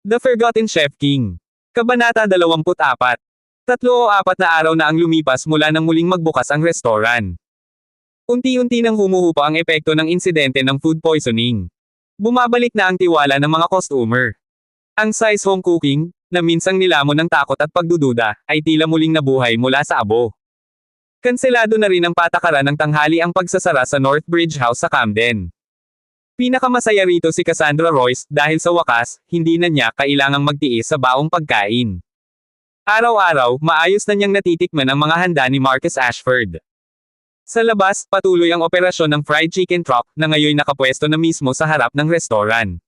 The Forgotten Chef King. Kabanata 24. 3 o 4 na araw na ang lumipas mula nang muling magbukas ang restoran. Unti-unti nang humuhupa ang epekto ng insidente ng food poisoning. Bumabalik na ang tiwala ng mga customer. Ang Sai's home cooking, na minsang nilamon ng takot at pagdududa, ay tila muling nabuhay mula sa abo. Kanselado na rin ang patakaran ng tanghali ang pagsasara sa North Bridge House sa Camden. Pinakamasaya rito si Cassandra Royce dahil sa wakas, hindi na niya kailangang magtiis sa baong pagkain. Araw-araw, maayos na niyang natitikman ang mga handa ni Marcus Ashford. Sa labas, patuloy ang operasyon ng fried chicken truck na ngayon nakapwesto na mismo sa harap ng restoran.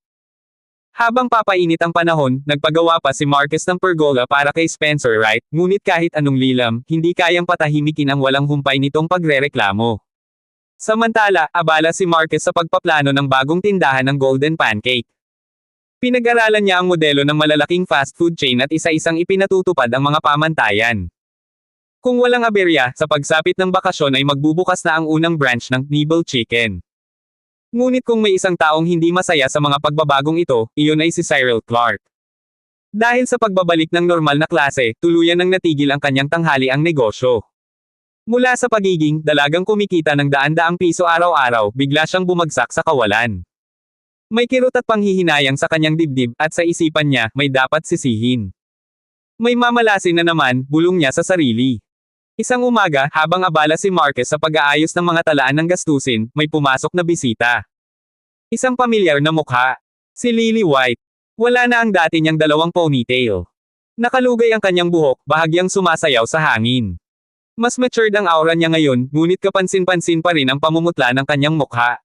Habang papainit ang panahon, nagpagawa pa si Marcus ng pergola para kay Spencer Wright, ngunit kahit anong lilam, hindi kayang patahimikin ang walang humpay nitong pagrereklamo. Samantala, abala si Marcus sa pagpaplano ng bagong tindahan ng Golden Pancake. Pinag-aralan niya ang modelo ng malalaking fast food chain at isa-isang ipinatutupad ang mga pamantayan. Kung walang aberya, sa pagsapit ng bakasyon ay magbubukas na ang unang branch ng Nibble Chicken. Ngunit kung may isang taong hindi masaya sa mga pagbabagong ito, iyon ay si Cyril Clark. Dahil sa pagbabalik ng normal na klase, tuluyan nang natigil ang kanyang tanghaliang negosyo. Mula sa pagiging dalagang kumikita ng daan-daang piso araw-araw, bigla siyang bumagsak sa kawalan. May kirot at panghihinayang sa kanyang dibdib, at sa isipan niya, may dapat sisihin. May mamalasin na naman, bulong niya sa sarili. Isang umaga, habang abala si Marcus sa pag-aayos ng mga talaan ng gastusin, may pumasok na bisita. Isang pamilyar na mukha. Si Lily White. Wala na ang dati niyang dalawang ponytail. Nakalugay ang kanyang buhok, bahagyang sumasayaw sa hangin. Mas matured ang aura niya ngayon, ngunit kapansin-pansin pa rin ang pamumutla ng kanyang mukha.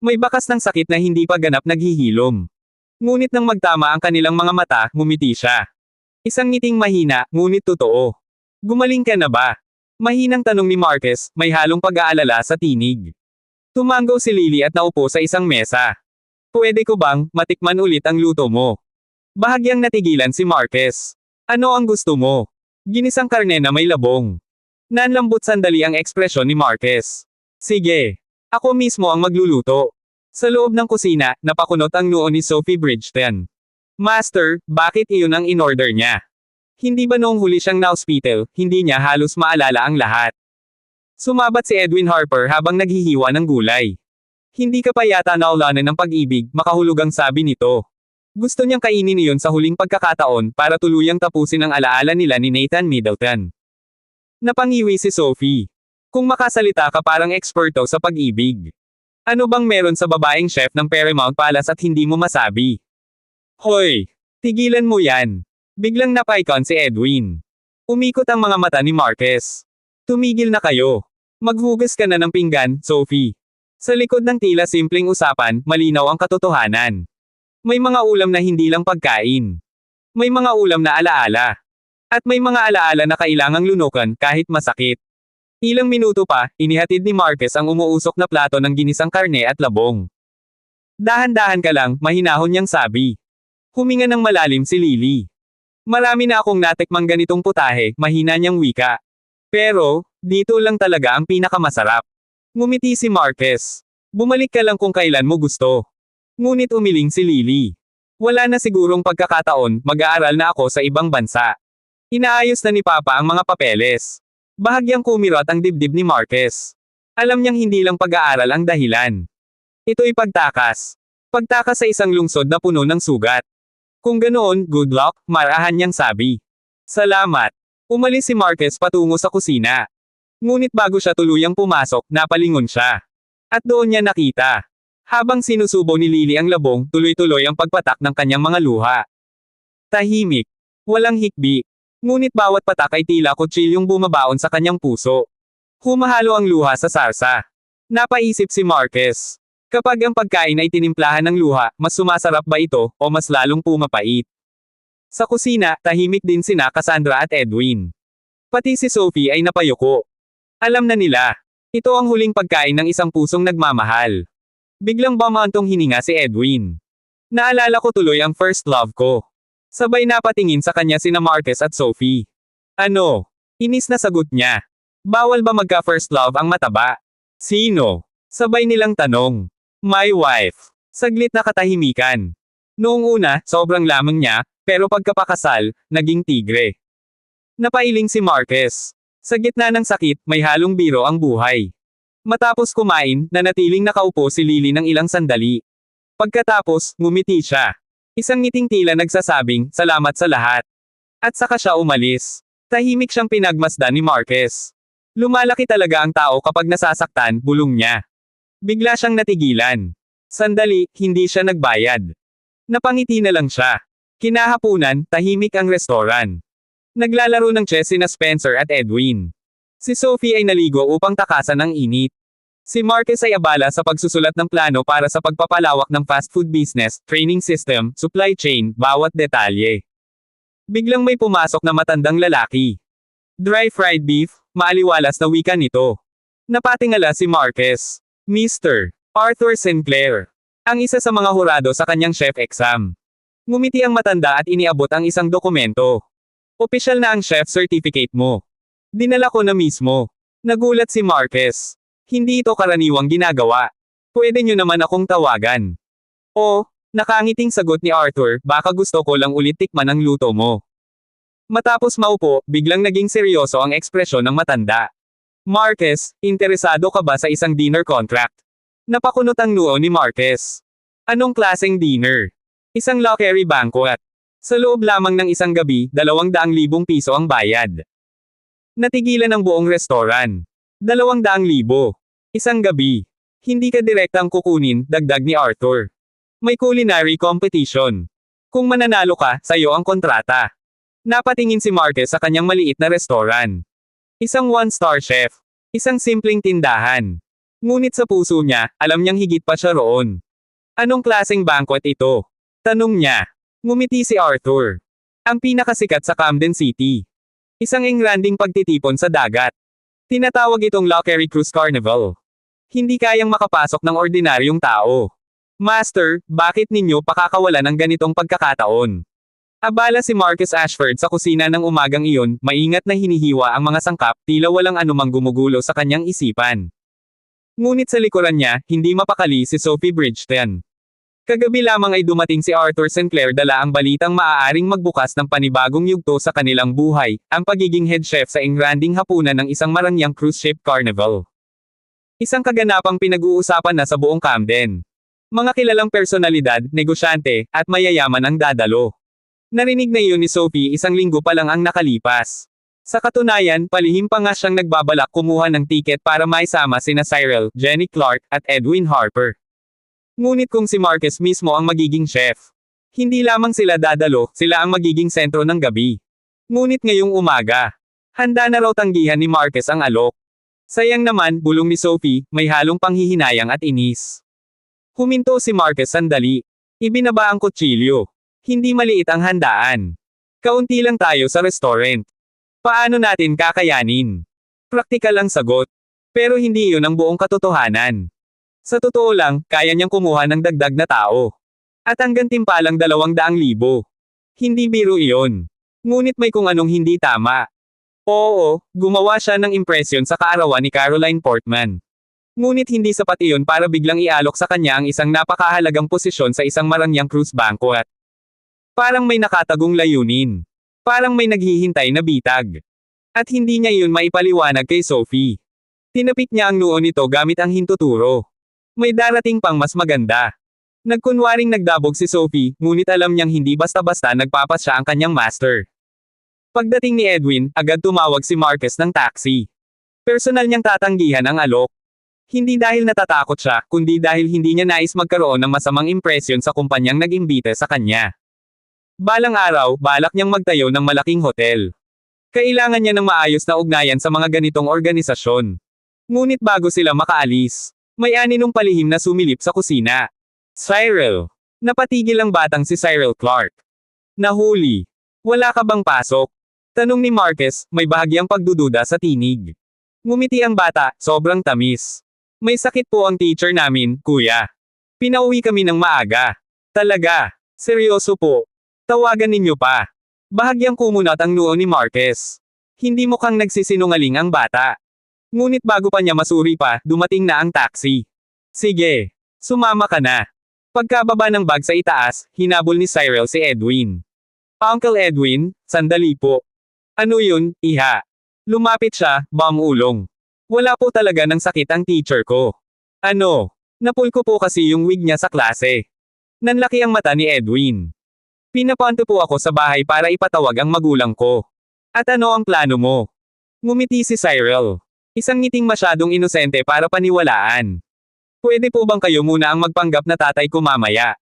May bakas ng sakit na hindi pa ganap naghihilom. Ngunit nang magtama ang kanilang mga mata, ngumiti siya. Isang ngiting mahina, ngunit totoo. Gumaling ka na ba? Mahinang tanong ni Marcus, may halong pag-aalala sa tinig. Tumango si Lily at naupo sa isang mesa. Pwede ko bang matikman ulit ang luto mo? Bahagyang natigilan si Marcus. Ano ang gusto mo? Ginisang karne na may labong. Nanlambot sandali ang ekspresyon ni Marcus. Sige. Ako mismo ang magluluto. Sa loob ng kusina, napakunot ang noo ni Sophie Bridgeton. Master, bakit iyon ang in-order niya? Hindi ba noong huli siyang na-hospital, hindi niya halos maalala ang lahat? Sumabat si Edwin Harper habang naghihiwa ng gulay. Hindi ka pa yata naulanan ng pag-ibig, makahulugang sabi nito. Gusto niyang kainin iyon sa huling pagkakataon para tuluyang tapusin ang alaala nila ni Nathan Middleton. Napangiwi si Sophie. Kung makasalita ka parang eksperto sa pag-ibig. Ano bang meron sa babaeng chef ng Paramount Palace at hindi mo masabi? Hoy! Tigilan mo yan! Biglang napaikon si Edwin. Umikot ang mga mata ni Marcus. Tumigil na kayo. Maghugas ka na ng pinggan, Sophie. Sa likod ng tila simpleng usapan, malinaw ang katotohanan. May mga ulam na hindi lang pagkain. May mga ulam na alaala. At may mga alaala na kailangang lunukan kahit masakit. Ilang minuto pa, inihatid ni Marcus ang umuusok na plato ng ginisang karne at labong. Dahan-dahan ka lang, mahinahon niyang sabi. Huminga ng malalim si Lily. Marami na akong natikmang ganitong putahe, mahina niyang wika. Pero, dito lang talaga ang pinakamasarap. Ngumiti si Marcus. Bumalik ka lang kung kailan mo gusto. Ngunit umiling si Lily. Wala na sigurong pagkakataon, mag-aaral na ako sa ibang bansa. Inaayos na ni Papa ang mga papeles. Bahagyang kumirot ang dibdib ni Marcus. Alam niyang hindi lang pag-aaral ang dahilan. Ito'y pagtakas. Pagtakas sa isang lungsod na puno ng sugat. Kung ganoon, good luck, marahan niyang sabi. Salamat. Umalis si Marcus patungo sa kusina. Ngunit bago siya tuluyang pumasok, napalingon siya. At doon niya nakita. Habang sinusubo ni Lily ang labong, tuloy-tuloy ang pagpatak ng kanyang mga luha. Tahimik. Walang hikbi. Ngunit bawat patak ay tila kutsilyong bumabaon sa kanyang puso. Humahalo ang luha sa sarsa. Napaisip si Marcus. Kapag ang pagkain ay tinimplahan ng luha, mas sumasarap ba ito, o mas lalong pumapait? Sa kusina, tahimik din sina Cassandra at Edwin. Pati si Sophie ay napayuko. Alam na nila. Ito ang huling pagkain ng isang pusong nagmamahal. Biglang bumantong hininga si Edwin. Naalala ko tuloy ang first love ko. Sabay napatingin sa kanya sina Marcus at Sophie. Ano? Inis na sagot niya. Bawal ba magka-first love ang mataba? Sino? Sabay nilang tanong. My wife. Saglit na katahimikan. Noong una, sobrang lamang niya, pero pagkapakasal, naging tigre. Napailing si Marquez. Sa gitna ng sakit, may halong biro ang buhay. Matapos kumain, nanatiling nakaupo si Lily ng ilang sandali. Pagkatapos, ngumiti siya. Isang ngiting tila nagsasabing, salamat sa lahat. At saka siya umalis. Tahimik siyang pinagmasdan ni Marquez. Lumalaki talaga ang tao kapag nasasaktan, bulong niya. Bigla siyang natigilan. Sandali, hindi siya nagbayad. Napangiti na lang siya. Kinahapunan, tahimik ang restoran. Naglalaro ng chess sina Spencer at Edwin. Si Sophie ay naligo upang takasan ang init. Si Marquez ay abala sa pagsusulat ng plano para sa pagpapalawak ng fast food business, training system, supply chain, bawat detalye. Biglang may pumasok na matandang lalaki. Dry fried beef, maaliwalas na wika nito. Napatingala si Marquez. Mr. Arthur Sinclair. Ang isa sa mga hurado sa kanyang chef exam. Ngumiti ang matanda at iniabot ang isang dokumento. Opisyal na ang chef certificate mo. Dinala ko na mismo. Nagulat si Marquez. Hindi ito karaniwang ginagawa. Pwede nyo naman akong tawagan. O, nakangiting sagot ni Arthur, baka gusto ko lang ulit tikman ang luto mo. Matapos maupo, biglang naging seryoso ang ekspresyon ng matanda. Marquez, interesado ka ba sa isang dinner contract? Napakunot ang noo ni Marquez. Anong klaseng dinner? Isang luxury banquet. Sa loob lamang ng isang gabi, 200,000 piso ang bayad. Natigilan ang buong restoran. 200,000. Isang gabi. Hindi ka direktang kukunin, dagdag ni Arthur. May culinary competition. Kung mananalo ka, sayo ang kontrata. Napatingin si Marquez sa kanyang maliit na restoran. Isang one-star chef. Isang simpleng tindahan. Ngunit sa puso niya, alam niyang higit pa siya roon. Anong klaseng banquet ito? Tanong niya. Ngumiti si Arthur. Ang pinakasikat sa Camden City. Isang engranding pagtitipon sa dagat. Tinatawag itong Luxury Cruise Carnival. Hindi kayang makapasok ng ordinaryong tao. Master, bakit ninyo pakakawalan ng ganitong pagkakataon? Abala si Marcus Ashford sa kusina ng umagang iyon, maingat na hinihiwa ang mga sangkap, tila walang anumang gumugulo sa kanyang isipan. Ngunit sa likuran niya, hindi mapakali si Sophie Bridgeton. Kagabi lamang ay dumating si Arthur Sinclair dala ang balitang maaaring magbukas ng panibagong yugto sa kanilang buhay, ang pagiging head chef sa engranding hapunan ng isang marangyang cruise ship carnival. Isang kaganapang pinag-uusapan na sa buong Camden. Mga kilalang personalidad, negosyante, at mayayaman ang dadalo. Narinig na iyon ni Sophie isang linggo pa lang ang nakalipas. Sa katunayan, palihim pa nga siyang nagbabalak kumuha ng tiket para maisama sina Cyril, Jenny Clark, at Edwin Harper. Ngunit kung si Marquez mismo ang magiging chef, hindi lamang sila dadalo, sila ang magiging sentro ng gabi. Ngunit ngayong umaga, handa na raw tanggihan ni Marquez ang alok. Sayang naman, bulong ni Sophie, may halong panghihinayang at inis. Huminto si Marquez sandali. Ibinaba ang kutsilyo. Hindi maliit ang handaan. Kaunti lang tayo sa restaurant. Paano natin kakayanin? Praktikal ang sagot. Pero hindi iyon ang buong katotohanan. Sa totoo lang, kaya niyang kumuha ng dagdag na tao. At ang gantimpalang 200,000. Hindi biro iyon. Ngunit may kung anong hindi tama. Oo, gumawa siya ng impresyon sa kaarawan ni Caroline Portman. Ngunit hindi sapat iyon para biglang ialok sa kanya ang isang napakahalagang posisyon sa isang marangyang cruise banquet. Parang may nakatagong layunin. Parang may naghihintay na bitag. At hindi niya iyon maipaliwanag kay Sophie. Tinapik niya ang noo nito gamit ang hintuturo. May darating pang mas maganda. Nagkunwaring nagdabog si Sophie, ngunit alam niyang hindi basta-basta nagpapasya ang kanyang master. Pagdating ni Edwin, agad tumawag si Marquez ng taxi. Personal niyang tatanggihan ang alok. Hindi dahil natatakot siya, kundi dahil hindi niya nais magkaroon ng masamang impresyon sa kumpanyang nag-imbita sa kanya. Balang araw, balak niyang magtayo ng malaking hotel. Kailangan niya ng maayos na ugnayan sa mga ganitong organisasyon. Ngunit bago sila makaalis, may aninong palihim na sumilip sa kusina. Cyril. Napatigil ang batang si Cyril Clark. Nahuli. Wala ka bang pasok? Tanong ni Marquez, may bahagyang pagdududa sa tinig. Ngumiti ang bata, sobrang tamis. May sakit po ang teacher namin, kuya. Pinauwi kami ng maaga. Talaga. Seryoso po. Tawagan ninyo pa. Bahagyang kumunat ang noo ni Marquez. Hindi mukhang nagsisinungaling ang bata. Ngunit bago pa niya masuri pa, dumating na ang taxi. Sige. Sumama ka na. Pagkababa ng bag sa itaas, hinabol ni Cyril si Edwin. Uncle Edwin, sandali po. Ano yun, iha? Lumapit siya, ulong. Wala po talaga ng sakit ang teacher ko. Ano? Napul ko po kasi yung wig niya sa klase. Nanlaki ang mata ni Edwin. Pinapunta po ako sa bahay para ipatawag ang magulang ko. At ano ang plano mo? Ngumiti si Cyril. Isang ngiting masyadong inosente para paniwalaan. Pwede po bang kayo muna ang magpanggap na tatay ko mamaya?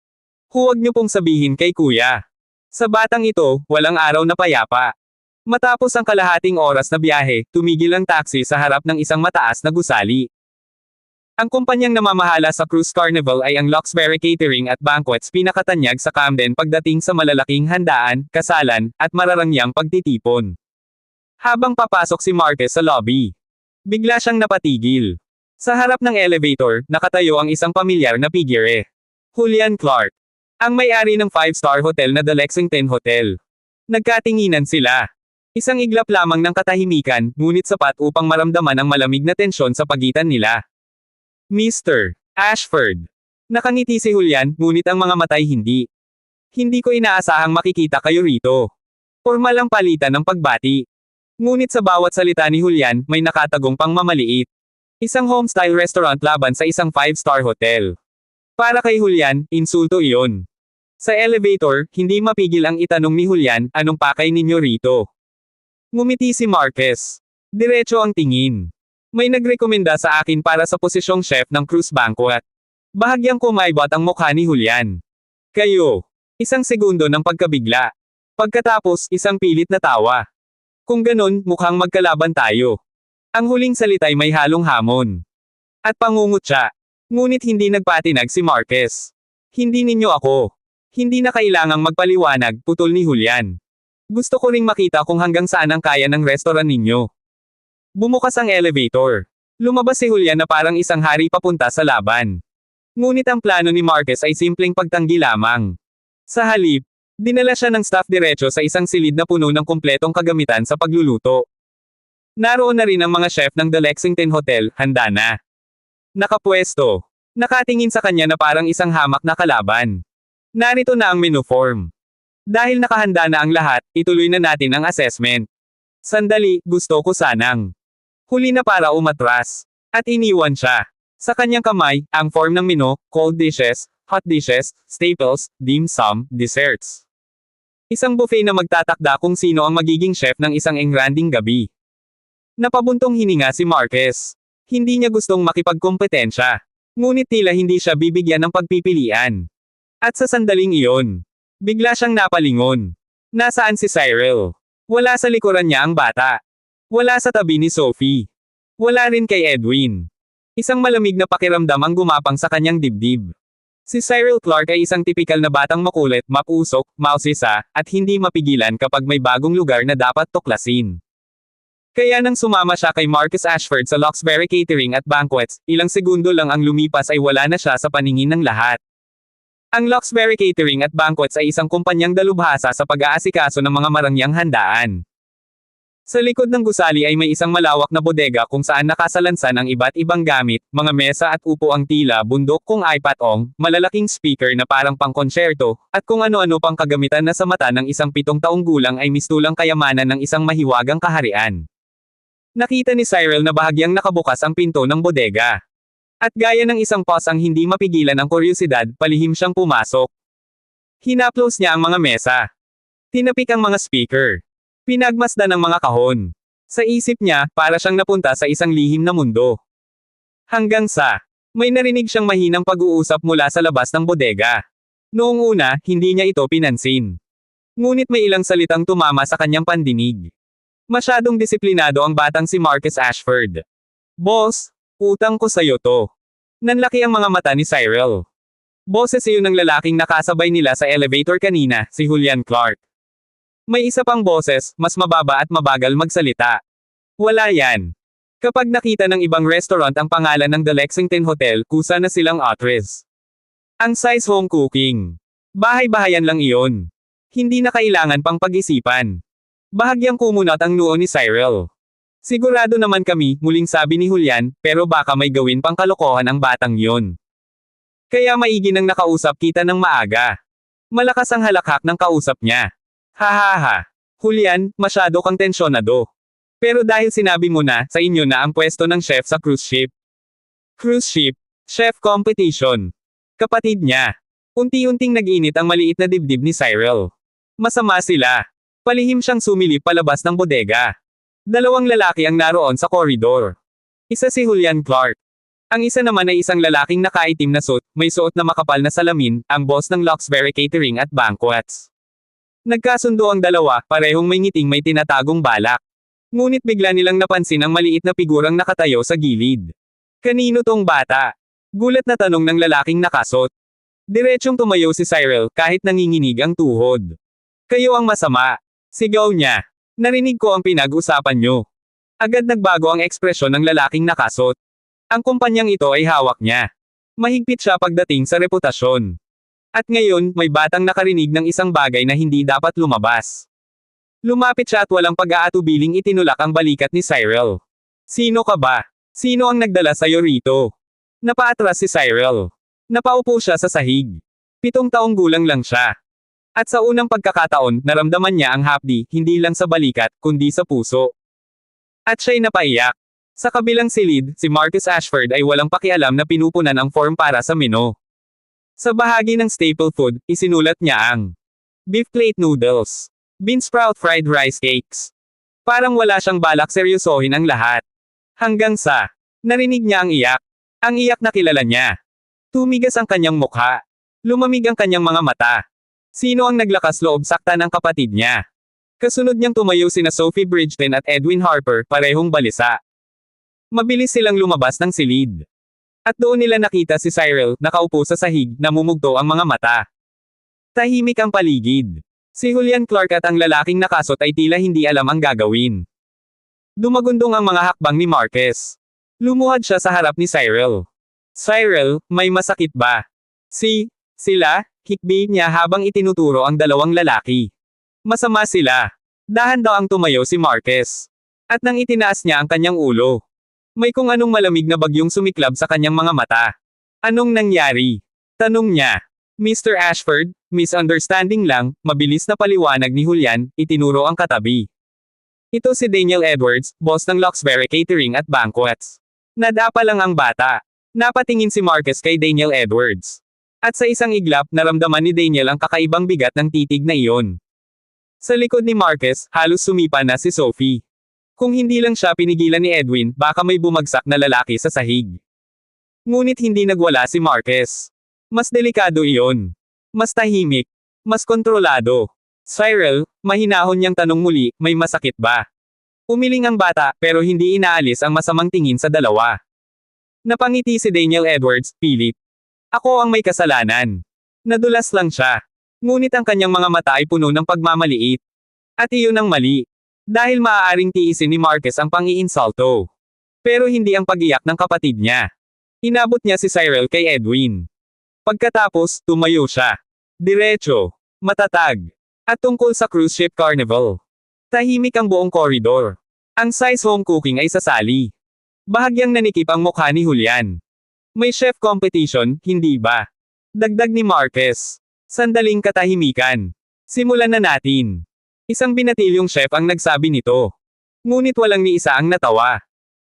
Huwag niyo pong sabihin kay kuya. Sa batang ito, walang araw na payapa. Matapos ang kalahating oras na biyahe, tumigil ang taxi sa harap ng isang mataas na gusali. Ang kumpanyang namamahala sa Cruise Carnival ay ang Luxberry Catering at Banquets, pinakatanyag sa Camden pagdating sa malalaking handaan, kasalan, at mararangyang pagtitipon. Habang papasok si Marquez sa lobby, bigla siyang napatigil. Sa harap ng elevator, nakatayo ang isang pamilyar na figure. Julian Clark, ang may-ari ng 5-star hotel na The Lexington Hotel. Nagkatinginan sila. Isang iglap lamang ng katahimikan, ngunit sapat upang maramdaman ang malamig na tensyon sa pagitan nila. Mr. Ashford. Nakangiti si Julian, ngunit ang mga matay hindi. Hindi ko inaasahang makikita kayo rito. Formal ang palitan ng pagbati. Ngunit sa bawat salita ni Julian, may nakatagong pang mamaliit. Isang home-style restaurant laban sa isang 5-star hotel. Para kay Julian, insulto iyon. Sa elevator, hindi mapigil ang itanong ni Julian, anong pakay ninyo rito? Ngumiti si Marquez. Diretso ang tingin. May nagrekomenda sa akin para sa posisyong chef ng cruise banquet. Bahagyang kumaibot ang mukha ni Julian. Kayo. Isang segundo ng pagkabigla. Pagkatapos, isang pilit na tawa. Kung ganon, mukhang magkalaban tayo. Ang huling salita'y may halong hamon. At pangungutya. Ngunit hindi nagpatinag si Marquez. Hindi ninyo ako. Hindi na kailangang magpaliwanag, putol ni Julian. Gusto ko ring makita kung hanggang saan ang kaya ng restaurant ninyo. Bumukas ang elevator. Lumabas si Julian na parang isang hari papunta sa laban. Ngunit ang plano ni Marquez ay simpleng pagtanggi lamang. Sa halip, dinala siya ng staff diretso sa isang silid na puno ng kumpletong kagamitan sa pagluluto. Naroon na rin ang mga chef ng The Lexington Hotel, handa na. Nakapwesto. Nakatingin sa kanya na parang isang hamak na kalaban. Narito na ang menu form. Dahil nakahanda na ang lahat, ituloy na natin ang assessment. Sandali, gusto ko sanang. Huli na para umatras. At iniwan siya. Sa kanyang kamay, ang form ng menu, cold dishes, hot dishes, staples, dim sum, desserts. Isang buffet na magtatakda kung sino ang magiging chef ng isang engranding gabi. Napabuntong hininga si Marquez. Hindi niya gustong makipagkompetensya. Ngunit tila hindi siya bibigyan ng pagpipilian. At sa sandaling iyon, bigla siyang napalingon. Nasaan si Cyril? Wala sa likuran niya ang bata. Wala sa tabi ni Sophie. Wala rin kay Edwin. Isang malamig na pakiramdam ang gumapang sa kanyang dibdib. Si Cyril Clark ay isang tipikal na batang makulit, mapusok, mausisa, at hindi mapigilan kapag may bagong lugar na dapat tuklasin. Kaya nang sumama siya kay Marcus Ashford sa Luxberry Catering at Banquets, ilang segundo lang ang lumipas ay wala na siya sa paningin ng lahat. Ang Luxberry Catering at Banquets ay isang kumpanyang dalubhasa sa pag-aasikaso ng mga marangyang handaan. Sa likod ng gusali ay may isang malawak na bodega kung saan nakasalansan ang iba't ibang gamit, mga mesa at upo ang tila bundok kung iPad-ong, malalaking speaker na parang pangkonsyerto, at kung ano-ano pang kagamitan na sa mata ng isang 7 taong gulang ay mistulang kayamanan ng isang mahiwagang kaharian. Nakita ni Cyril na bahagyang nakabukas ang pinto ng bodega. At gaya ng isang pause ang hindi mapigilan ang kuryosidad, palihim siyang pumasok. Hinaplos niya ang mga mesa. Tinapik ang mga speaker. Pinagmasdan ang mga kahon. Sa isip niya, para siyang napunta sa isang lihim na mundo. Hanggang sa, may narinig siyang mahinang pag-uusap mula sa labas ng bodega. Noong una, hindi niya ito pinansin. Ngunit may ilang salitang tumama sa kanyang pandinig. Masyadong disiplinado ang batang si Marcus Ashford. Boss, utang ko sa'yo to. Nanlaki ang mga mata ni Cyril. Boses iyon ng lalaking nakasabay nila sa elevator kanina, si Julian Clark. May isa pang boses, mas mababa at mabagal magsalita. Wala yan. Kapag nakita ng ibang restaurant ang pangalan ng The Lexington Hotel, kusa na silang actress. Ang size home cooking. Bahay-bahayan lang iyon. Hindi na kailangan pang pag-isipan. Bahagyang kumunat ang noo ni Cyril. Sigurado naman kami, muling sabi ni Julian, pero baka may gawin pang kalokohan ang batang yon. Kaya maigi nang nakausap kita ng maaga. Malakas ang halakhak ng kausap niya. Hahaha. Julian, masyado kang tensyonado. Pero dahil sinabi mo na, sa inyo na ang pwesto ng chef sa cruise ship. Cruise ship. Chef competition. Kapatid niya. Unti-unting nag-init ang maliit na dibdib ni Cyril. Masama sila. Palihim siyang sumilip palabas ng bodega. Dalawang lalaki ang naroon sa koridor. Isa si Julian Clark. Ang isa naman ay isang lalaking nakaitim na suit, may suot na makapal na salamin, ang boss ng Luxberry Catering at Banquets. Nagkasundo ang dalawa, parehong may ngiting may tinatagong balak. Ngunit bigla nilang napansin ang maliit na figurang nakatayo sa gilid. Kanino tong bata? Gulat na tanong ng lalaking nakasot. Diretsyong tumayo si Cyril, kahit nanginginig ang tuhod. Kayo ang masama. Sigaw niya. Narinig ko ang pinag-usapan nyo. Agad nagbago ang ekspresyon ng lalaking nakasot. Ang kumpanyang ito ay hawak niya. Mahigpit siya pagdating sa reputasyon. At ngayon, may batang nakarinig ng isang bagay na hindi dapat lumabas. Lumapit siya at walang pag-aatubiling itinulak ang balikat ni Cyril. Sino ka ba? Sino ang nagdala sa'yo rito? Napaatras si Cyril. Napaupo siya sa sahig. 7 taong gulang lang siya. At sa unang pagkakataon, naramdaman niya ang hapdi, hindi lang sa balikat, kundi sa puso. At siya'y napaiyak. Sa kabilang silid, si Marcus Ashford ay walang pakialam na pinupunan ang form para sa menu. Sa bahagi ng staple food, isinulat niya ang beef plate noodles, bean sprout fried rice cakes. Parang wala siyang balak seryosohin ang lahat. Hanggang sa, narinig niya ang iyak. Ang iyak na kilala niya. Tumigas ang kanyang mukha. Lumamig ang kanyang mga mata. Sino ang naglakas loob saktan ng kapatid niya? Kasunod niyang tumayo sina Sophie Bridgeton at Edwin Harper, parehong balisa. Mabilis silang lumabas ng silid. At doon nila nakita si Cyril, nakaupo sa sahig, namumugto ang mga mata. Tahimik ang paligid. Si Julian Clark at ang lalaking nakasot ay tila hindi alam ang gagawin. Dumagundong ang mga hakbang ni Marquez. Lumuhad siya sa harap ni Cyril. Cyril, may masakit ba? Sila, hikbi niya habang itinuturo ang dalawang lalaki. Masama sila. Dahan daw ang tumayo si Marquez. At nang itinaas niya ang kanyang ulo. May kung anong malamig na bagyong sumiklab sa kanyang mga mata. Anong nangyari? Tanong niya. Mr. Ashford, misunderstanding lang, mabilis na paliwanag ni Julian, itinuro ang katabi. Ito si Daniel Edwards, boss ng Luxberry Catering at Banquets. Nadapa lang ang bata. Napatingin si Marcus kay Daniel Edwards. At sa isang iglap, naramdaman ni Daniel ang kakaibang bigat ng titig na iyon. Sa likod ni Marcus, halos sumipa na si Sophie. Kung hindi lang siya pinigilan ni Edwin, baka may bumagsak na lalaki sa sahig. Ngunit hindi nagwala si Marquez. Mas delikado iyon. Mas tahimik. Mas kontrolado. Cyril, mahinahon niyang tanong muli, may masakit ba? Umiling ang bata, pero hindi inaalis ang masamang tingin sa dalawa. Napangiti si Daniel Edwards, pilit. Ako ang may kasalanan. Nadulas lang siya. Ngunit ang kanyang mga mata ay puno ng pagmamaliit. At iyon ang mali. Dahil maaaring tiisin ni Marcus ang pang-iinsulto. Pero hindi ang pag-iyak ng kapatid niya. Inabot niya si Cyril kay Edwin. Pagkatapos, tumayo siya. Diretso. Matatag. At tungkol sa cruise ship carnival. Tahimik ang buong koridor. Ang size home cooking ay sasali. Bahagyang nanikip ang mukha ni Julian. May chef competition, hindi ba? Dagdag ni Marcus. Sandaling katahimikan. Simulan na natin. Isang binatilyong chef ang nagsabi nito. Ngunit walang ni isa ang natawa.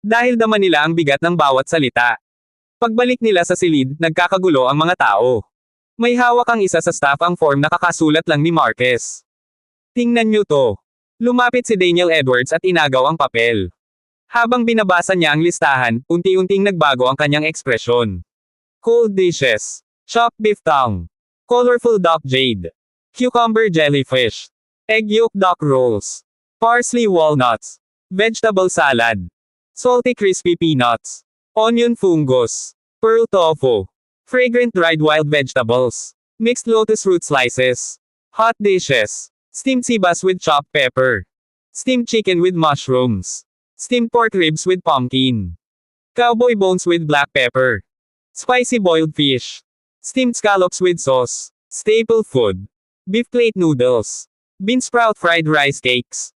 Dahil dama nila ang bigat ng bawat salita. Pagbalik nila sa silid, nagkakagulo ang mga tao. May hawak ang isa sa staff ang form na kakasulat lang ni Marquez. Tingnan niyo to. Lumapit si Daniel Edwards at inagaw ang papel. Habang binabasa niya ang listahan, unti-unting nagbago ang kanyang ekspresyon. Cold dishes. Chopped beef tongue. Colorful duck jade. Cucumber jellyfish. Egg yolk duck rolls. Parsley walnuts. Vegetable salad. Salty crispy peanuts. Onion fungus. Pearl tofu. Fragrant dried wild vegetables. Mixed lotus root slices. Hot dishes. Steamed sea bass with chopped pepper. Steamed chicken with mushrooms. Steamed pork ribs with pumpkin. Cowboy bones with black pepper. Spicy boiled fish. Steamed scallops with sauce. Staple food. Beef plate noodles. Bean sprout fried rice cakes.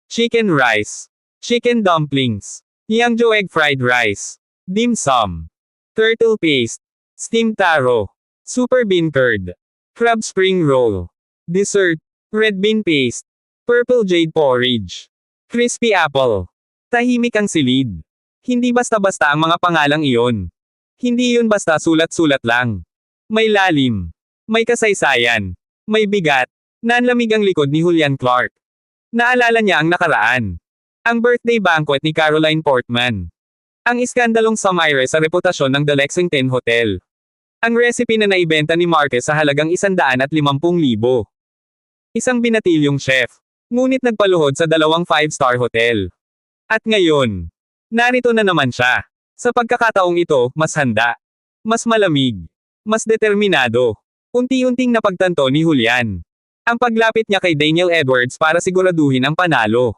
Chicken rice. Chicken dumplings. Yangzhou egg fried rice. Dim sum. Turtle paste. Steamed taro. Super bean curd. Crab spring roll. Dessert. Red bean paste. Purple jade porridge. Crispy apple. Tahimik ang silid. Hindi basta-basta ang mga pangalang iyon. Hindi yun basta sulat-sulat lang. May lalim. May kasaysayan. May bigat. Nanlamig ang likod ni Julian Clark. Naalala niya ang nakaraan. Ang birthday banquet ni Caroline Portman. Ang iskandalong sumaire sa reputasyon ng The Lexington Hotel. Ang recipe na naibenta ni Marquez sa halagang 150,000. Isang binatilyong chef. Ngunit nagpaluhod sa 2 5-star hotel. At ngayon, narito na naman siya. Sa pagkakataong ito, mas handa. Mas malamig. Mas determinado. Unti-unting napagtanto ni Julian. Ang paglapit niya kay Daniel Edwards para siguraduhin ang panalo.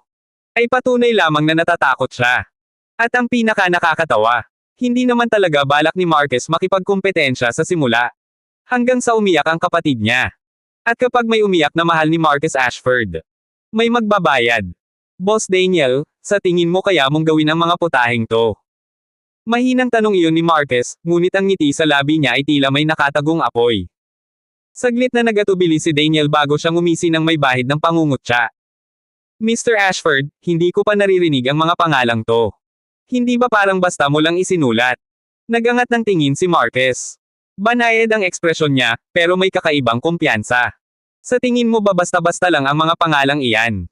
Ay patunay lamang na natatakot siya. At ang pinaka-nakakatawa, hindi naman talaga balak ni Marquez makipagkompetensya sa simula. Hanggang sa umiyak ang kapatid niya. At kapag may umiyak na mahal ni Marquez Ashford, may magbabayad. Boss Daniel, sa tingin mo kaya mong gawin ang mga putaheng to? Mahinang tanong iyon ni Marquez, ngunit ang ngiti sa labi niya ay tila may nakatagong apoy. Saglit na nagatubili si Daniel bago siyang umisi ng may bahid ng pangungutya. Mr. Ashford, hindi ko pa naririnig ang mga pangalang to. Hindi ba parang basta mo lang isinulat? Nagangat ng tingin si Marquez. Banayad ang ekspresyon niya, pero may kakaibang kumpiyansa. Sa tingin mo ba basta-basta lang ang mga pangalang iyan?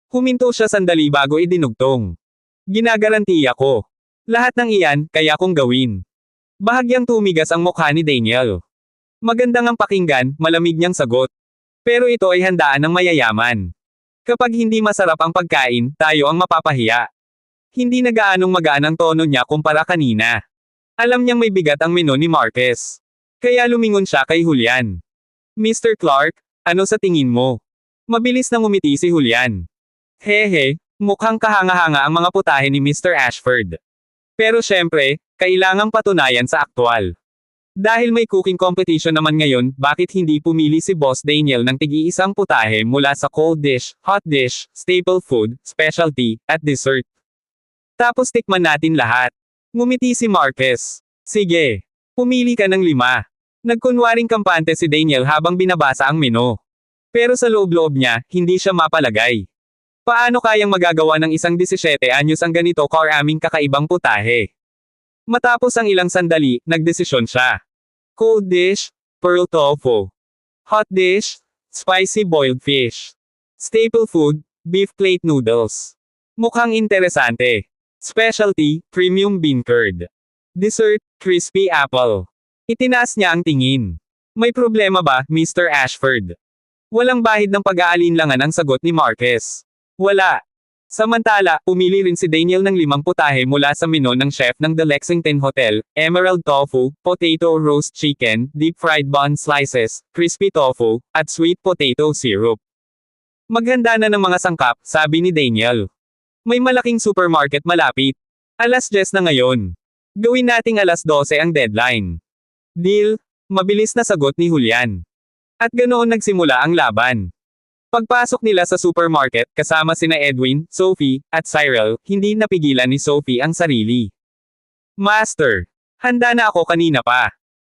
Huminto siya sandali bago idinugtong. Ginagarantiya ko. Lahat ng iyan, kaya kong gawin. Bahagyang tumigas ang mukha ni Daniel. Magandang ang pakinggan, malamig niyang sagot. Pero ito ay handaan ng mayayaman. Kapag hindi masarap ang pagkain, tayo ang mapapahiya. Hindi na gaanong magaan ang tono niya kumpara kanina. Alam niyang may bigat ang menu ni Marquez. Kaya lumingon siya kay Julian. Mr. Clark, ano sa tingin mo? Mabilis na ngumiti si Julian. Hehe, mukhang kahanga-hanga ang mga putahe ni Mr. Ashford. Pero syempre, kailangang patunayan sa aktwal. Dahil may cooking competition naman ngayon, bakit hindi pumili si Boss Daniel ng tig-iisang putahe mula sa cold dish, hot dish, staple food, specialty, at dessert? Tapos tikman natin lahat. Ngumiti si Marquez. Sige. Pumili ka ng 5. Nagkunwaring kampante si Daniel habang binabasa ang menu. Pero sa loob-loob niya, hindi siya mapalagay. Paano kayang magagawa ng isang 17 anyos ang ganito karaming kakaibang putahe? Matapos ang ilang sandali, nagdesisyon siya. Cold dish, pearl tofu. Hot dish, spicy boiled fish. Staple food, beef plate noodles. Mukhang interesante. Specialty, premium bean curd. Dessert, crispy apple. Itinaas niya ang tingin. May problema ba, Mr. Ashford? Walang bahid ng pag-aalinlangan ang sagot ni Marquez. Wala. Samantala, pumili rin si Daniel ng 5 putahe mula sa menu ng chef ng The Lexington Hotel, emerald tofu, potato roast chicken, deep fried bun slices, crispy tofu, at sweet potato syrup. Maghanda na ng mga sangkap, sabi ni Daniel. May malaking supermarket malapit. 10:00 na ngayon. Gawin nating 12:00 ang deadline. Deal, mabilis na sagot ni Julian. At ganoon nagsimula ang laban. Pagpasok nila sa supermarket, kasama sina Edwin, Sophie, at Cyril, hindi napigilan ni Sophie ang sarili. Master, handa na ako kanina pa.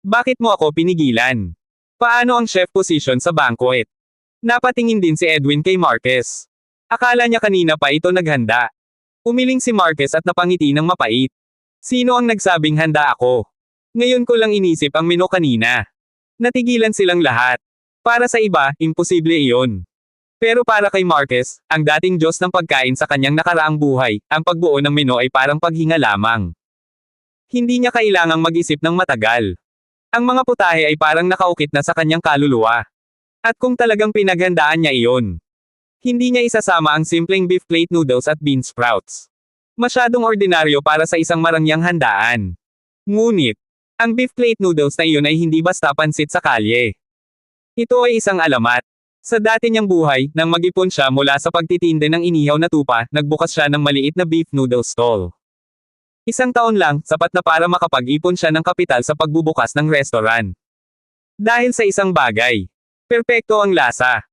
Bakit mo ako pinigilan? Paano ang chef position sa banquet? Napatingin din si Edwin kay Marquez. Akala niya kanina pa ito naghanda. Umiling si Marquez at napangiti ng mapait. Sino ang nagsabing handa ako? Ngayon ko lang inisip ang menu kanina. Natigilan silang lahat. Para sa iba, imposible iyon. Pero para kay Marquez, ang dating Diyos ng pagkain sa kanyang nakaraang buhay, ang pagbuo ng menu ay parang paghinga lamang. Hindi niya kailangang mag-isip ng matagal. Ang mga putahe ay parang nakaukit na sa kanyang kaluluwa. At kung talagang pinaghandaan niya iyon, hindi niya isasama ang simpleng beef plate noodles at bean sprouts. Masyadong ordinaryo para sa isang marangyang handaan. Ngunit, ang beef plate noodles na iyon ay hindi basta pansit sa kalye. Ito ay isang alamat. Sa dati niyang buhay, nang mag-ipon siya mula sa pagtitinde ng inihaw na tupa, nagbukas siya ng maliit na beef noodle stall. Isang taon lang, sapat na para makapag-ipon siya ng kapital sa pagbubukas ng restaurant. Dahil sa isang bagay. Perpekto ang lasa.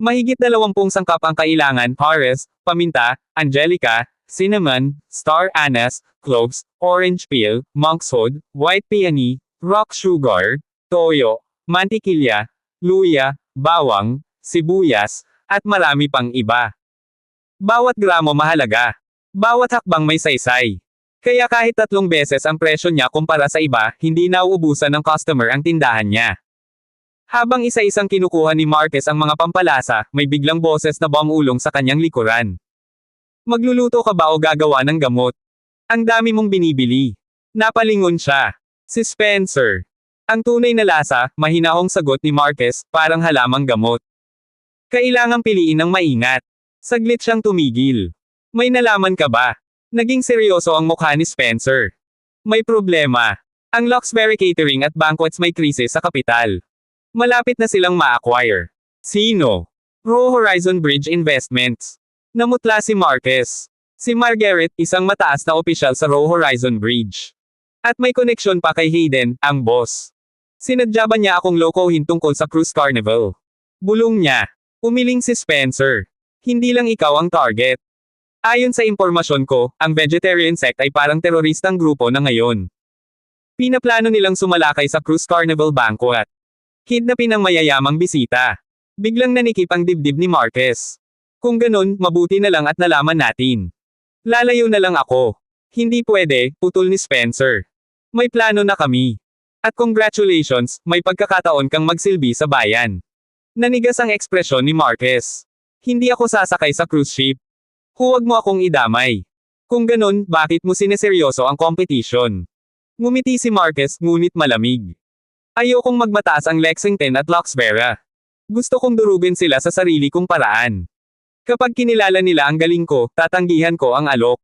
Mahigit 20 sangkap ang kailangan, Horace, paminta, angelica, cinnamon, star anise, cloves, orange peel, monkshood, white peony, rock sugar, toyo, mantikilya, luya, bawang, sibuyas, at marami pang iba. Bawat gramo mahalaga. Bawat hakbang may saysay. Kaya kahit 3 beses ang presyo niya kumpara sa iba, hindi nauubusan ng customer ang tindahan niya. Habang isa-isang kinukuha ni Marquez ang mga pampalasa, may biglang boses na bumulong sa kanyang likuran. Magluluto ka ba o gagawa ng gamot? Ang dami mong binibili. Napalingon siya. Si Spencer. Ang tunay na lasa, mahinahong sagot ni Marquez, parang halamang gamot. Kailangang piliin ng maingat. Saglit siyang tumigil. May nalaman ka ba? Naging seryoso ang mukha ni Spencer. May problema. Ang Luxberry Catering at Banquets may krisis sa kapital. Malapit na silang ma-acquire. Sino? Raw Horizon Bridge Investments. Namutla si Marquez. Si Margaret, isang mataas na opisyal sa Raw Horizon Bridge. At may koneksyon pa kay Hayden, ang boss. Sinadya ba niya akong lokohin tungkol sa cruise carnival? Bulong niya. Umiling si Spencer. Hindi lang ikaw ang target. Ayon sa impormasyon ko, ang vegetarian sect ay parang teroristang grupo na ngayon. Pinaplano nilang sumalakay sa cruise carnival banquet. Kidnapin ang mayayamang bisita. Biglang nanikip ang dibdib ni Marquez. Kung ganun, mabuti na lang at nalaman natin. Lalayo na lang ako. Hindi pwede, putol ni Spencer. May plano na kami. At congratulations, may pagkakataon kang magsilbi sa bayan. Nanigas ang ekspresyon ni Marquez. Hindi ako sasakay sa cruise ship. Huwag mo akong idamay. Kung ganun, bakit mo sineseryoso ang competition? Ngumiti si Marquez, ngunit malamig. Ayokong magmataas ang Lexington at Luxbera. Gusto kong durugin sila sa sarili kong paraan. Kapag kinilala nila ang galing ko, tatanggihan ko ang alok.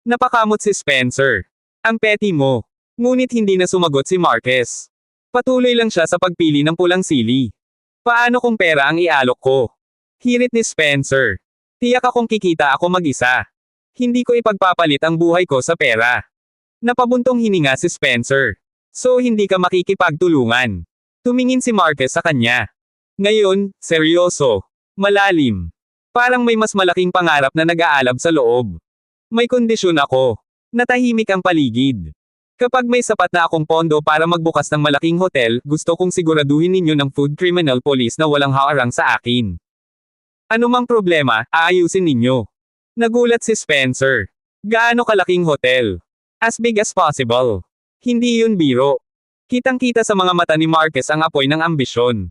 Napakamot si Spencer. Ang petty mo. Ngunit hindi na sumagot si Marquez. Patuloy lang siya sa pagpili ng pulang sili. Paano kung pera ang ialok ko? Hirit ni Spencer. Tiyak akong kikita ako mag-isa. Hindi ko ipagpapalit ang buhay ko sa pera. Napabuntong hininga si Spencer. So hindi ka makikipagtulungan. Tumingin si Marquez sa kanya. Ngayon, seryoso. Malalim. Parang may mas malaking pangarap na nag-aalab sa loob. May kondisyon ako. Natahimik ang paligid. Kapag may sapat na akong pondo para magbukas ng malaking hotel, gusto kong siguraduhin ninyo ng Food Criminal Police na walang haarang sa akin. Ano mang problema, aayusin ninyo. Nagulat si Spencer. Gaano kalaking hotel? As big as possible. Hindi yun biro. Kitang-kita sa mga mata ni Marquez ang apoy ng ambisyon.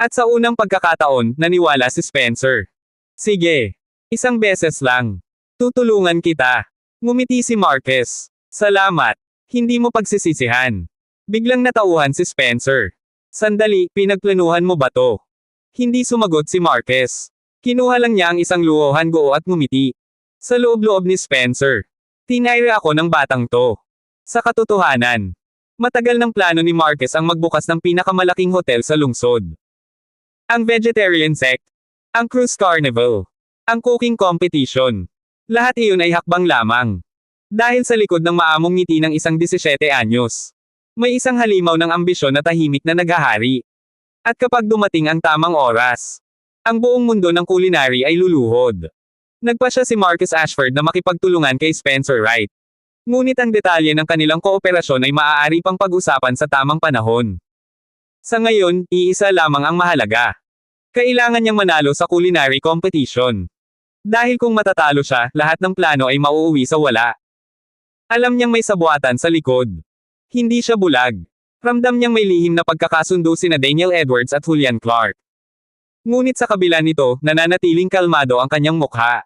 At sa unang pagkakataon, naniwala si Spencer. Sige. Isang beses lang. Tutulungan kita. Ngumiti si Marquez. Salamat. Hindi mo pagsisisihan. Biglang natauhan si Spencer. Sandali, pinagplanuhan mo ba to? Hindi sumagot si Marquez. Kinuha lang niya ang isang luhohan goo at ngumiti. Sa loob-loob ni Spencer. Tinayra ako ng batang to. Sa katotohanan, matagal ng plano ni Marquez ang magbukas ng pinakamalaking hotel sa lungsod. Ang vegetarian sect, ang cruise carnival, ang cooking competition. Lahat iyon ay hakbang lamang. Dahil sa likod ng maamong ngiti ng isang 17 anyos. May isang halimaw ng ambisyon na tahimik na naghahari. At kapag dumating ang tamang oras, ang buong mundo ng culinary ay luluhod. Nagpa siya si Marcus Ashford na makipagtulungan kay Spencer Wright. Ngunit ang detalye ng kanilang kooperasyon ay maaari pang pag-usapan sa tamang panahon. Sa ngayon, iisa lamang ang mahalaga. Kailangan niyang manalo sa culinary competition. Dahil kung matatalo siya, lahat ng plano ay mauuwi sa wala. Alam niyang may sabuatan sa likod. Hindi siya bulag. Ramdam niyang may lihim na pagkakasundo sina Daniel Edwards at Julian Clark. Ngunit sa kabila nito, nananatiling kalmado ang kanyang mukha.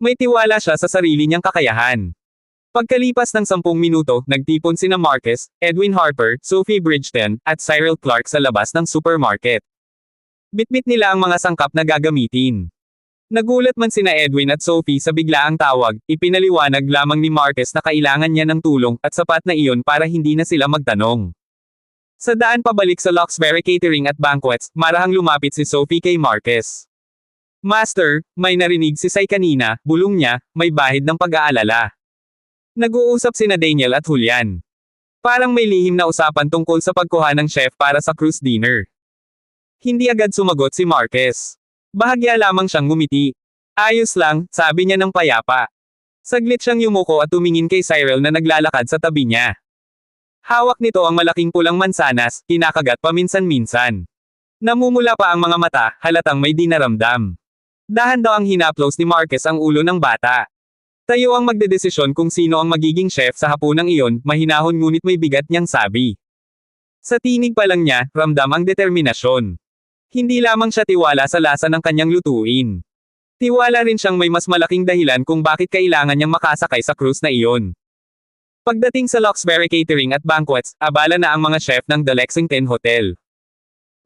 May tiwala siya sa sarili niyang kakayahan. Pagkalipas ng 10 minuto, nagtipon sina Marquez, Edwin Harper, Sophie Bridgeton, at Cyril Clark sa labas ng supermarket. Bitbit nila ang mga sangkap na gagamitin. Nagulat man sina Edwin at Sophie sa biglaang tawag, ipinaliwanag lamang ni Marquez na kailangan niya ng tulong, at sapat na iyon para hindi na sila magtanong. Sa daan pabalik sa Luxberry Catering at Banquets, marahang lumapit si Sophie kay Marquez. Master, may narinig si Sai kanina, bulong niya, may bahid ng pag-aalala. Nag-uusap sina Daniel at Julian. Parang may lihim na usapan tungkol sa pagkuha ng chef para sa cruise dinner. Hindi agad sumagot si Marquez. Bahagya lamang siyang ngumiti. Ayos lang, sabi niya ng payapa. Saglit siyang yumuko at tumingin kay Cyril na naglalakad sa tabi niya. Hawak nito ang malaking pulang mansanas, kinakagat paminsan-minsan. Namumula pa ang mga mata, halatang may dinaramdam. Dahan daw ang hinaplos ni Marquez ang ulo ng bata. Tayo ang magdedesisyon kung sino ang magiging chef sa hapunang iyon, mahinahon ngunit may bigat niyang sabi. Sa tinig pa lang niya, ramdam ang determinasyon. Hindi lamang siya tiwala sa lasa ng kanyang lutuin. Tiwala rin siyang may mas malaking dahilan kung bakit kailangan niyang makasakay sa cruise na iyon. Pagdating sa Luxberry Catering at Banquets, abala na ang mga chef ng The Lexington Hotel.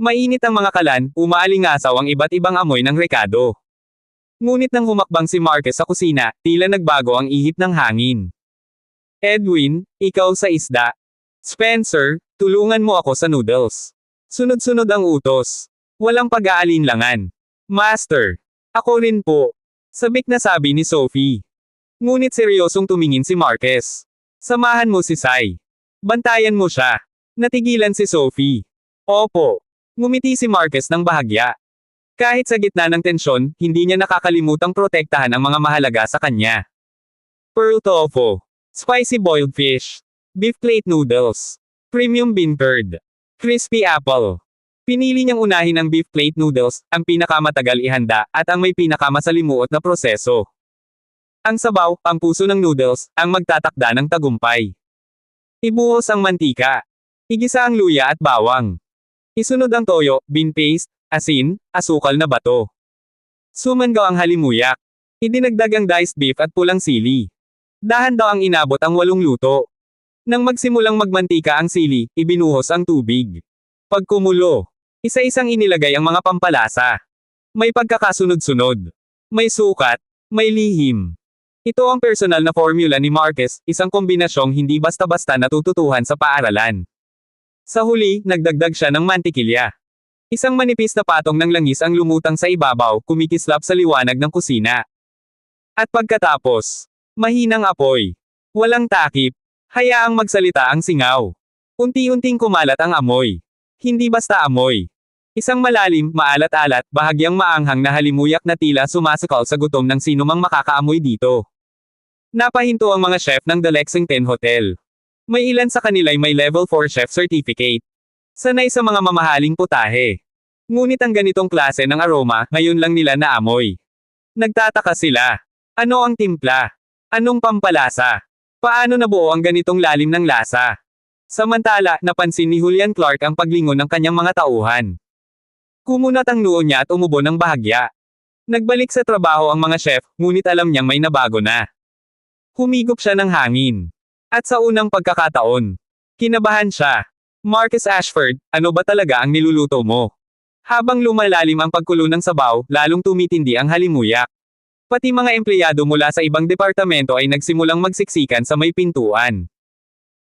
Mainit ang mga kalan, umaalingasaw ang iba't ibang amoy ng rekado. Ngunit nang humakbang si Marquez sa kusina, tila nagbago ang ihip ng hangin. Edwin, ikaw sa isda. Spencer, tulungan mo ako sa noodles. Sunod-sunod ang utos. Walang pag-aalinlangan. Master. Ako rin po. Sabik na sabi ni Sophie. Ngunit seryosong tumingin si Marquez. Samahan mo si Sai. Bantayan mo siya. Natigilan si Sophie. Opo. Ngumiti si Marquez ng bahagya. Kahit sa gitna ng tensyon, hindi niya nakakalimutang protektahan ang mga mahalaga sa kanya. Pearl tofu. Spicy boiled fish. Beef plate noodles. Premium bean curd. Crispy apple. Pinili niyang unahin ang beef plate noodles, ang pinakamatagal ihanda, at ang may pinakamasalimuot na proseso. Ang sabaw, ang puso ng noodles, ang magtatakda ng tagumpay. Ibuhos ang mantika. Igisa ang luya at bawang. Isunod ang toyo, bean paste, asin, asukal na bato. Sumangaw ang halimuyak. Idinagdag ang diced beef at pulang sili. Dahan daw ang inabot ang 8 luto. Nang magsimulang magmantika ang sili, ibinuhos ang tubig. Pagkumulo, isa-isang inilagay ang mga pampalasa. May pagkakasunod-sunod. May sukat. May lihim. Ito ang personal na formula ni Marquez, isang kombinasyong hindi basta-basta natututuhan sa paaralan. Sa huli, nagdagdag siya ng mantikilya. Isang manipis na patong ng langis ang lumutang sa ibabaw, kumikislap sa liwanag ng kusina. At pagkatapos, mahinang apoy. Walang takip. Hayaang magsalita ang singaw. Unti-unting kumalat ang amoy. Hindi basta amoy. Isang malalim, maalat-alat, bahagyang maanghang na halimuyak na tila sumasakal sa gutom ng sinumang makakaamoy dito. Napahinto ang mga chef ng The Lexington Hotel. May ilan sa kanila'y may level 4 chef certificate. Sanay sa mga mamahaling putahe. Ngunit ang ganitong klase ng aroma, ngayon lang nila naamoy. Nagtataka sila. Ano ang timpla? Anong pampalasa? Paano nabuo ang ganitong lalim ng lasa? Samantala, napansin ni Julian Clark ang paglingon ng kanyang mga tauhan. Kumunat ang noo niya at umubo ng bahagya. Nagbalik sa trabaho ang mga chef, ngunit alam niyang may nabago na. Humigop siya ng hangin. At sa unang pagkakataon, kinabahan siya. Marcus Ashford, ano ba talaga ang niluluto mo? Habang lumalalim ang pagkulo ng sabaw, lalong tumitindi ang halimuyak. Pati mga empleyado mula sa ibang departamento ay nagsimulang magsiksikan sa may pintuan.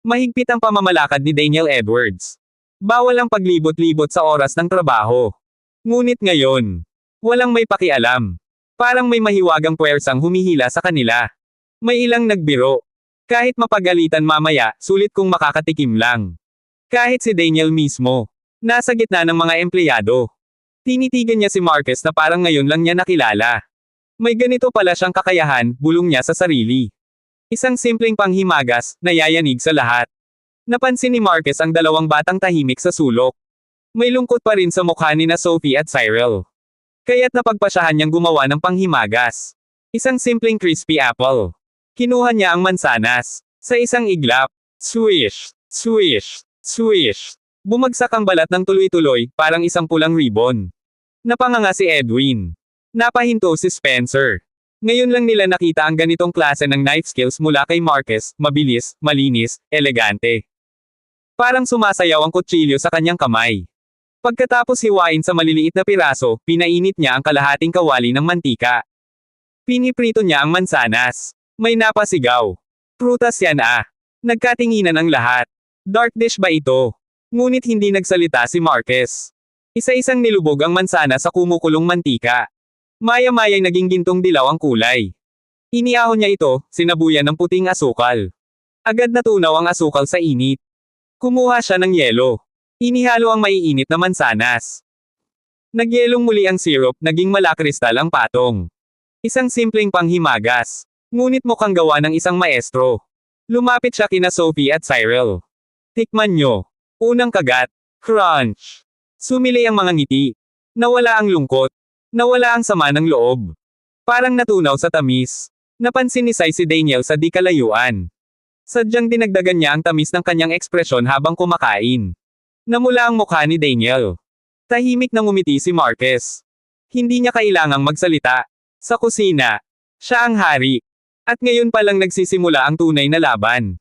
Mahigpit ang pamamalakad ni Daniel Edwards. Bawal ang paglibot-libot sa oras ng trabaho. Ngunit ngayon, walang may pakialam. Parang may mahiwagang puwersang humihila sa kanila. May ilang nagbiro. Kahit mapagalitan mamaya, sulit kung makakatikim lang. Kahit si Daniel mismo. Nasa gitna ng mga empleyado. Tinitigan niya si Marquez na parang ngayon lang niya nakilala. May ganito pala siyang kakayahan, bulong niya sa sarili. Isang simpleng panghimagas, nayayanig sa lahat. Napansin ni Marquez ang dalawang batang tahimik sa sulok. May lungkot pa rin sa mukha ni na Sophie at Cyril. Kaya't napagpasyahan niyang gumawa ng panghimagas. Isang simpleng crispy apple. Kinuha niya ang mansanas. Sa isang iglap, swish, swish, swish. Bumagsak ang balat ng tuloy-tuloy, parang isang pulang ribbon. Napanganga si Edwin. Napahinto si Spencer. Ngayon lang nila nakita ang ganitong klase ng knife skills mula kay Marquez, mabilis, malinis, elegante. Parang sumasayaw ang kutsilyo sa kanyang kamay. Pagkatapos hiwain sa maliliit na piraso, pinainit niya ang kalahating kawali ng mantika. Piniprito niya ang mansanas. May napasigaw. Prutas yan ah. Nagkatinginan ang lahat. Dark dish ba ito? Ngunit hindi nagsalita si Marquez. Isa-isang nilubog ang mansana sa kumukulong mantika. Maya-maya'y naging gintong dilaw ang kulay. Iniahon niya ito, sinabuyan ng puting asukal. Agad natunaw ang asukal sa init. Kumuha siya ng yelo. Inihalo ang maiinit na mansanas. Nagyelong muli ang syrup, naging malakristal ang patong. Isang simpleng panghimagas. Ngunit mukhang gawa ng isang maestro. Lumapit siya kina Sophie at Cyril. Tikman nyo. Unang kagat. Crunch. Sumili ang mga ngiti. Nawala ang lungkot. Nawala ang sama ng loob. Parang natunaw sa tamis. Napansin ni Sai si Daniel sa di kalayuan. Sadyang dinagdagan niya ang tamis ng kanyang ekspresyon habang kumakain. Namula ang mukha ni Daniel. Tahimik na ngumiti si Marquez. Hindi niya kailangang magsalita. Sa kusina, siya ang hari. At ngayon palang nagsisimula ang tunay na laban.